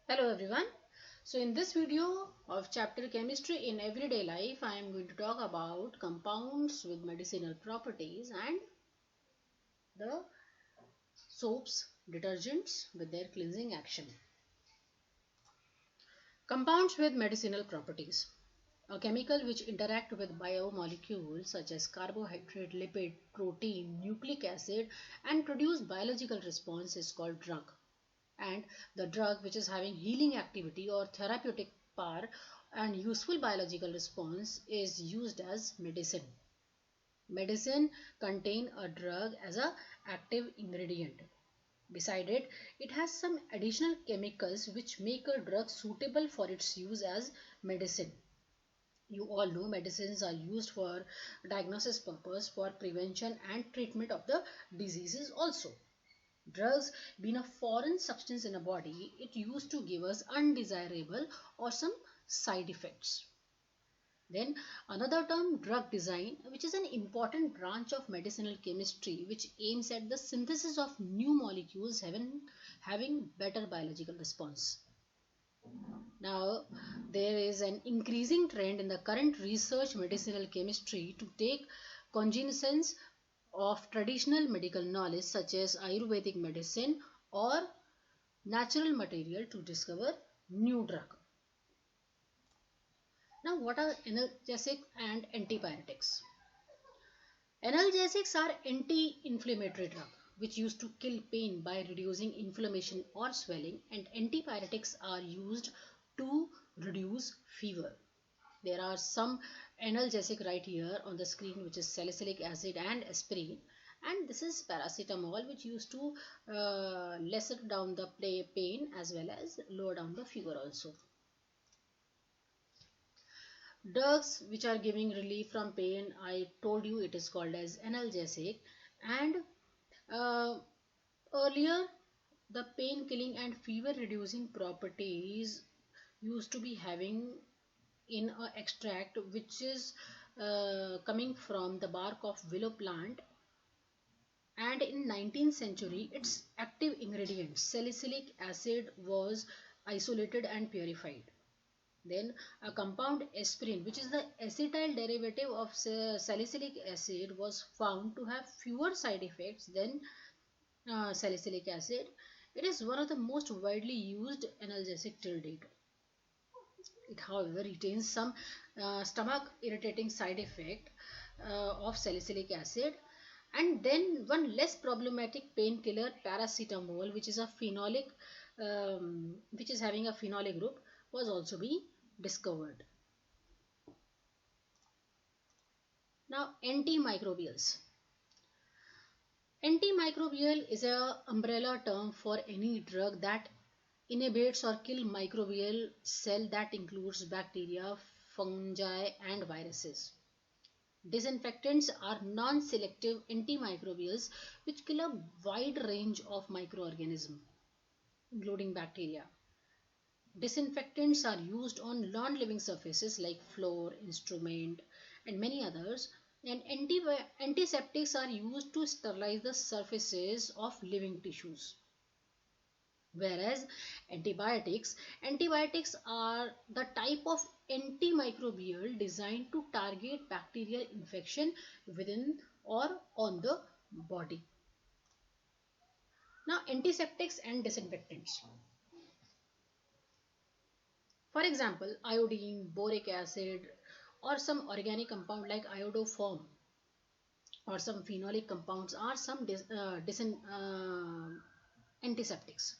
Hello everyone. So in this video of chapter chemistry in everyday life, I am going to talk about compounds with medicinal properties and the soaps, detergents with their cleansing action. Compounds with medicinal properties. A chemical which interact with biomolecules such as carbohydrate, lipid, protein, nucleic acid and produce biological response is called drug. And the drug which is having healing activity or therapeutic power and useful biological response is used as medicine. Medicine contain a drug as a active ingredient. Beside it, it has some additional chemicals which make a drug suitable for its use as medicine. You all know medicines are used for diagnosis purpose, for prevention and treatment of the diseases also. Drugs being a foreign substance in a body, it used to give us undesirable or some side effects. Then another term, drug design, which is an important branch of medicinal chemistry which aims at the synthesis of new molecules having better biological response. Now, there is an increasing trend in the current research medicinal chemistry to take cognizance of traditional medical knowledge such as Ayurvedic medicine or natural material to discover new drug. Now, what are analgesic and antipyretics? Analgesics are anti-inflammatory drug which used to kill pain by reducing inflammation or swelling, and antipyretics are used to reduce fever. There are some analgesic right here on the screen which is salicylic acid and aspirin, and this is paracetamol which used to lessen down the pain as well as lower down the fever also. Drugs which are giving relief from pain, I told you it is called as analgesic. And uh, earlier the pain killing and fever reducing properties used to be having in a extract which is coming from the bark of willow plant, and in 19th century its active ingredient salicylic acid was isolated and purified. Then a compound aspirin, which is the acetyl derivative of salicylic acid, was found to have fewer side effects than salicylic acid. It is one of the most widely used analgesic till date. It, however, retains some stomach irritating side effect of salicylic acid. And then one less problematic painkiller, paracetamol, which is a phenolic, which is having a phenolic group, was also being discovered. Now, antimicrobials. Antimicrobial is a umbrella term for any drug that inhibits or kill microbial cell that includes bacteria, fungi and viruses. Disinfectants are non-selective antimicrobials which kill a wide range of microorganisms including bacteria. Disinfectants are used on non-living surfaces like floor, instrument and many others, and antiseptics are used to sterilize the surfaces of living tissues. Whereas antibiotics are the type of antimicrobial designed to target bacterial infection within or on the body. Now, antiseptics and disinfectants. For example, iodine, boric acid, or some organic compound like iodoform, or some phenolic compounds are some antiseptics.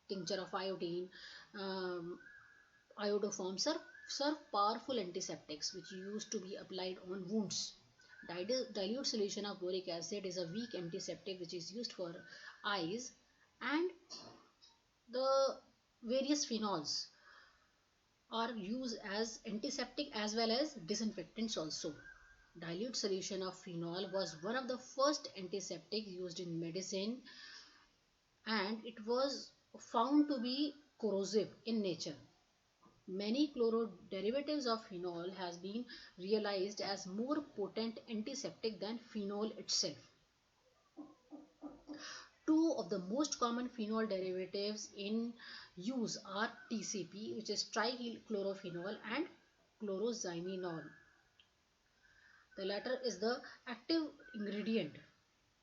Tincture of iodine, um, iodoforms serve powerful antiseptics which used to be applied on wounds. Dilute solution of boric acid is a weak antiseptic which is used for eyes, and the various phenols are used as antiseptic as well as disinfectants also. Dilute solution of phenol was one of the first antiseptics used in medicine, and it was found to be corrosive in nature. Many chloro derivatives of phenol has been realized as more potent antiseptic than phenol itself. Two of the most common phenol derivatives in use are TCP, which is trichlorophenol, and chlorozyminol. The latter is the active ingredient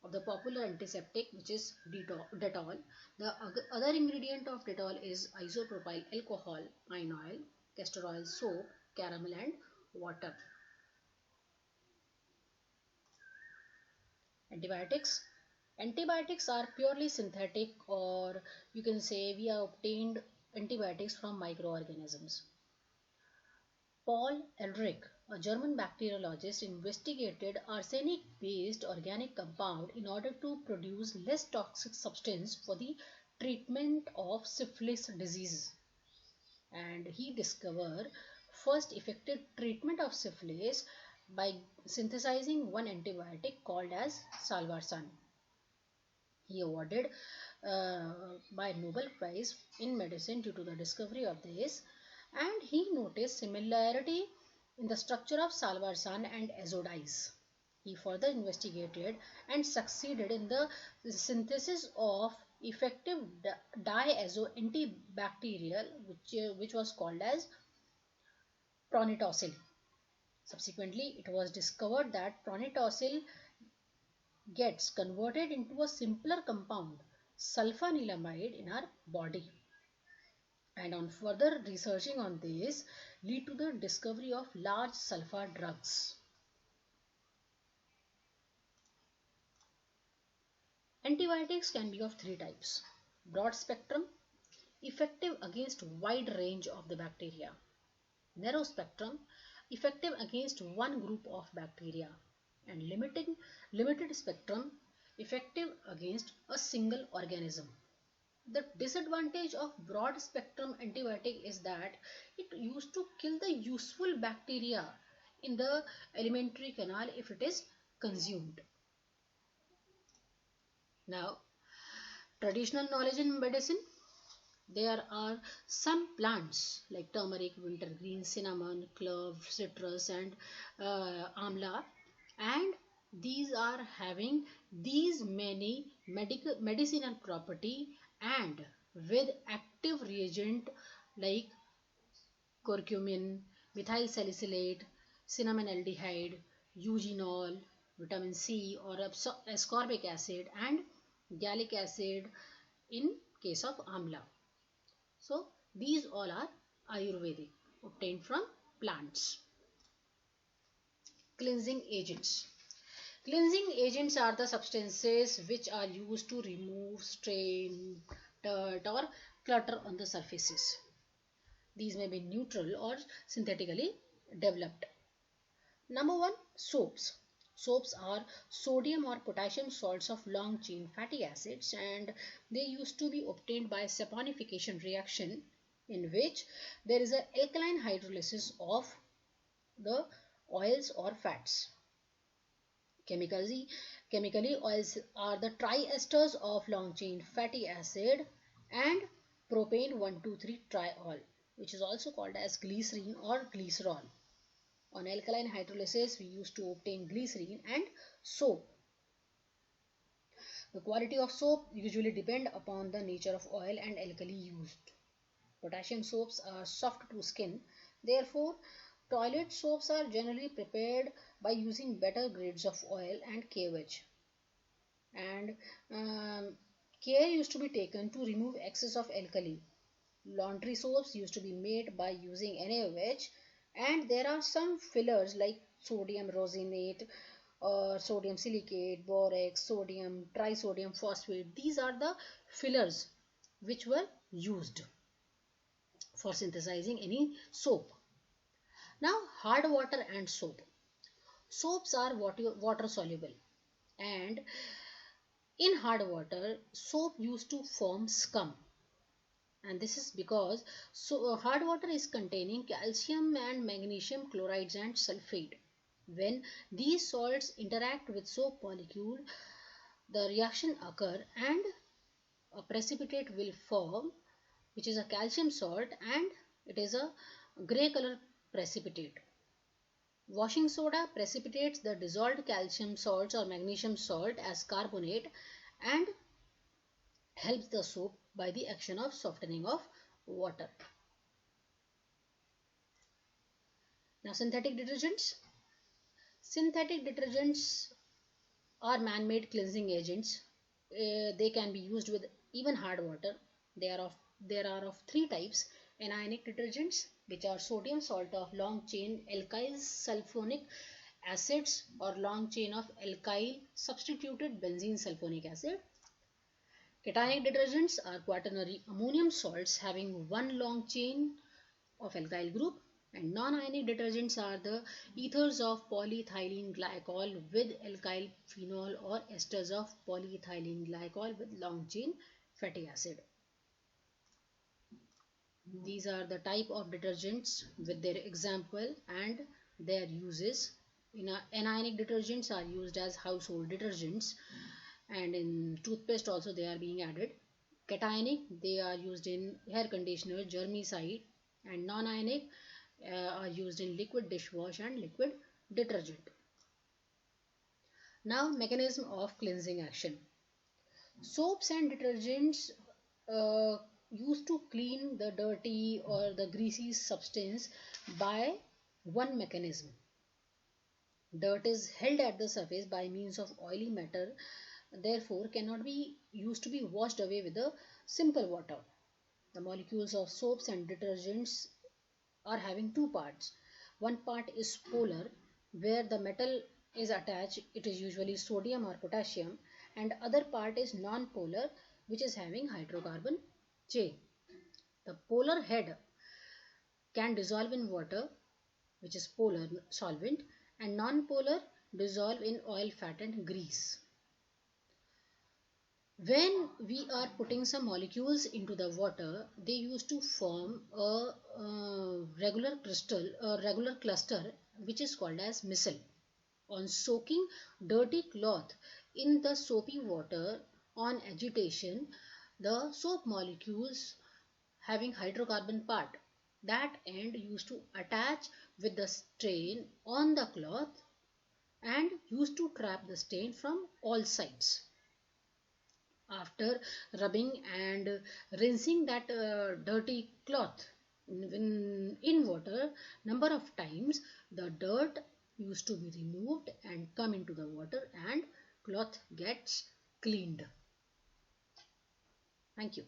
of the popular antiseptic, which is Dettol. The other ingredient of Dettol is isopropyl alcohol, pine oil, castor oil, soap, caramel, and water. Antibiotics. Antibiotics are purely synthetic, or you can say we have obtained antibiotics from microorganisms. Paul Ehrlich, a German bacteriologist, investigated arsenic-based organic compound in order to produce less toxic substance for the treatment of syphilis disease. And he discovered first effective treatment of syphilis by synthesizing one antibiotic called as salvarsan. He awarded by Nobel Prize in Medicine due to the discovery of this, and he noticed similarity in the structure of salvarsan and azodize. He further investigated and succeeded in the synthesis of effective diazo antibacterial, which was called as pronitosil. Subsequently, it was discovered that pronitosil gets converted into a simpler compound, sulfanilamide, in our body. And on further researching on this lead to the discovery of large sulfur drugs. Antibiotics can be of three types: broad spectrum, effective against wide range of the bacteria; narrow spectrum, effective against one group of bacteria; and limited spectrum, effective against a single organism. The disadvantage of broad spectrum antibiotic is that it used to kill the useful bacteria in the alimentary canal if it is consumed. Now, traditional knowledge in medicine. There are some plants like turmeric, wintergreen, cinnamon, clove, citrus, and amla, and these are having these many medicinal property, and with active reagent like curcumin, methyl salicylate, cinnamon aldehyde, eugenol, vitamin C or ascorbic acid, and gallic acid in case of amla. So these all are Ayurvedic, obtained from plants. Cleansing agents. Cleansing agents are the substances which are used to remove stain, dirt or clutter on the surfaces. These may be neutral or synthetically developed. Number one, soaps. Soaps are sodium or potassium salts of long chain fatty acids, and they used to be obtained by saponification reaction, in which there is an alkaline hydrolysis of the oils or fats. Chemically, oils are the triesters of long chain fatty acid and propane 1,2,3 triol, which is also called as glycerine or glycerol. On alkaline hydrolysis, we used to obtain glycerine and soap. The quality of soap usually depend upon the nature of oil and alkali used. Potassium soaps are soft to skin. Therefore, toilet soaps are generally prepared by using better grades of oil and KOH. And care used to be taken to remove excess of alkali. Laundry soaps used to be made by using NaOH, and there are some fillers like sodium rosinate or sodium silicate, borax, sodium, trisodium phosphate. These are the fillers which were used for synthesizing any soap. Now, hard water and soap. Soaps are water soluble, and in hard water, soap used to form scum. And this is because hard water is containing calcium and magnesium chlorides and sulfate. When these salts interact with soap molecule, the reaction occur and a precipitate will form, which is a calcium salt, and it is a gray color precipitate. Washing soda precipitates the dissolved calcium salts or magnesium salt as carbonate, and helps the soap by the action of softening of water. Now, synthetic detergents. Synthetic detergents are man-made cleansing agents. They can be used with even hard water. There are of three types: anionic detergents, which are sodium salt of long chain alkyl sulfonic acids or long chain of alkyl substituted benzene sulfonic acid. Cationic detergents are quaternary ammonium salts having one long chain of alkyl group, and non-ionic detergents are the ethers of polyethylene glycol with alkyl phenol or esters of polyethylene glycol with long chain fatty acid. These are the type of detergents with their example and their uses. Anionic detergents are used as household detergents, and in toothpaste also they are being added. Cationic, they are used in hair conditioner, germicide, and non-ionic are used in liquid dishwash and liquid detergent. Now, mechanism of cleansing action. Soaps and detergents used to clean the dirty or the greasy substance by one mechanism. Dirt is held at the surface by means of oily matter, therefore cannot be used to be washed away with a simple water. The molecules of soaps and detergents are having two parts. One part is polar, where the metal is attached, it is usually sodium or potassium, and other part is non-polar, which is having hydrocarbon chain. The polar head can dissolve in water, which is polar solvent, and non-polar dissolve in oil, fat and grease. When we are putting some molecules into the water, they used to form a regular crystal, a regular cluster, which is called as micelle. On soaking dirty cloth in the soapy water on agitation, the soap molecules having hydrocarbon part, that end used to attach with the stain on the cloth and used to trap the stain from all sides. After rubbing and rinsing that dirty cloth in water number of times, the dirt used to be removed and come into the water and cloth gets cleaned. Thank you.